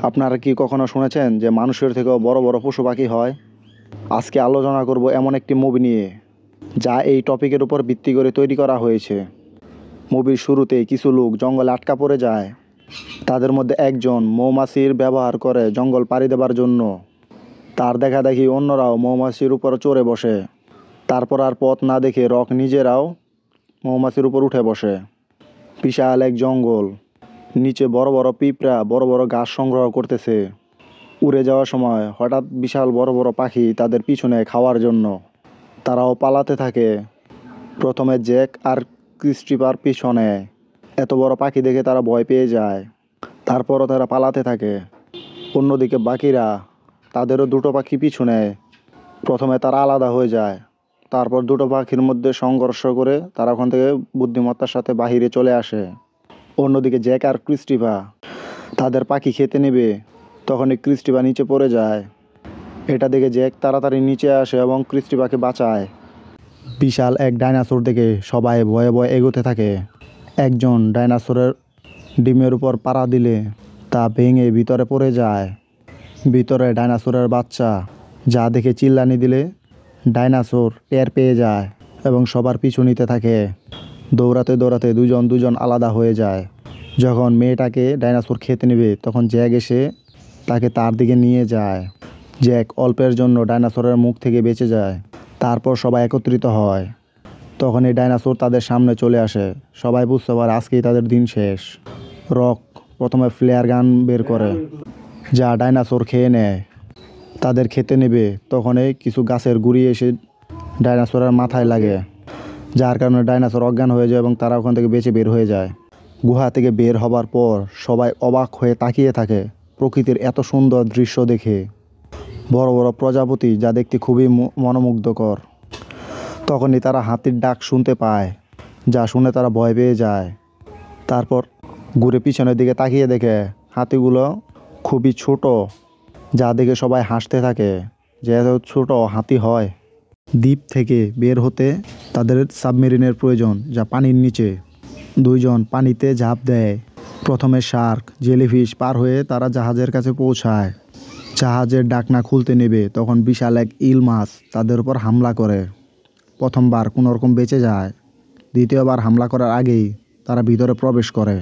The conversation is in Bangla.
আপনারা কি কখনো শুনেছেন যে মানুষের থেকেও বড় বড় পশু পাখি হয়? আজকে আলোচনা করব এমন একটি মুভি নিয়ে যা এই টপিকের উপর ভিত্তি করে তৈরি করা হয়েছে। মুভির শুরুতেই কিছু লোক জঙ্গলে আটকা পড়ে যায়। তাদের মধ্যে একজন মৌমাছির ব্যবহার করে জঙ্গল পাড়ি দেবার জন্য। তার দেখা দেখি অন্যরাও মৌমাছির উপর চড়ে বসে। তারপর আর পথ না দেখে রক নিজেরাও মৌমাছির উপর উঠে বসে। বিশাল এক জঙ্গল, নিচে বড় বড় পিঁপড়া বড় বড় ঘাস সংগ্রহ করতেছে। উড়ে যাওয়ার সময় হঠাৎ বিশাল বড় বড় পাখি তাদের পিছনে খাওয়ার জন্য। তারাও পালাতে থাকে। প্রথমে জ্যাক আর ক্রিস্টোফার পিছনে। এত বড় পাখি দেখে তারা ভয় পেয়ে যায়। তারপরও তারা পালাতে থাকে। অন্যদিকে বাকিরা, তাদেরও দুটো পাখি পিছু নেয়। প্রথমে তারা আলাদা হয়ে যায়। তারপর দুটো পাখির মধ্যে সংঘর্ষ করে তারা ওখান থেকে বুদ্ধিমত্তার সাথে বাহিরে চলে আসে। অন্যদিকে জ্যাক আর ক্রিস্টোফার তাদের পাখি খেতে নেবে, তখনই ক্রিস্টোফার নিচে পড়ে যায়। এটা দেখে জ্যাক তাড়াতাড়ি নিচে আসে এবং ক্রিস্টোফারকে বাঁচায়। বিশাল এক ডাইনোসর দেখে সবাই ভয়ে ভয়ে এগোতে থাকে। একজন ডাইনোসরের ডিমের উপর পাড়া দিলে তা ভেঙে ভিতরে পড়ে যায়। ভিতরে ডাইনোসরের বাচ্চা, যা দেখে চিল্লানি দিলে ডাইনোসর টের পেয়ে যায় এবং সবার পিছু নিতে থাকে। দৌড়াতে দৌড়াতে দুজন আলাদা হয়ে যায়। যখন মেয়েটাকে ডাইনোসর খেতে নেবে তখন জ্যাক এসে তাকে তার দিকে নিয়ে যায়। জ্যাক অল্পের জন্য ডাইনোসরের মুখ থেকে বেঁচে যায়। তারপর সবাই একত্রিত হয়। তখন এই ডাইনোসর তাদের সামনে চলে আসে। সবাই বুঝতে পারে আজকেই তাদের দিন শেষ। রক প্রথমে ফ্লেয়ার গান বের করে, যা ডাইনোসর খেয়ে নেয়। তাদের খেতে নেবে তখনই কিছু গাছের গুঁড়ি এসে ডাইনোসরের মাথায় লাগে, যার কারণে ডাইনোসর অজ্ঞান হয়ে যায় এবং তারা ওখান থেকে বেঁচে বের হয়ে যায়। গুহা থেকে বের হবার পর সবাই অবাক হয়ে তাকিয়ে থাকে প্রকৃতির এত সুন্দর দৃশ্য দেখে। বড় বড় প্রজাপতি, যা দেখতে খুবই মনোমুগ্ধকর। তখনই তারা হাতির ডাক শুনতে পায়, যা শুনে তারা ভয় পেয়ে যায়। তারপর ঘুরে পিছনের দিকে তাকিয়ে দেখে হাতিগুলো খুবই ছোট, যা দেখে সবাই হাসতে থাকে যে এত ছোট হাতি হয়। দ্বীপ থেকে বের হতে তাদের সাবমেরিনের প্রয়োজন, যা পানির নিচে। দুইজন পানিতে ঝাঁপ দেয়। প্রথমে শার্ক, জেলিফিশ পার হয়ে তারা জাহাজের কাছে পৌঁছায়। জাহাজের ঢাকনা খুলতে নেবে তখন বিশাল এক ইল মাছ তাদের উপর হামলা করে। প্রথমবার কোনোরকম বেঁচে যায়। দ্বিতীয়বার হামলা করার আগেই তারা ভিতরে প্রবেশ করে।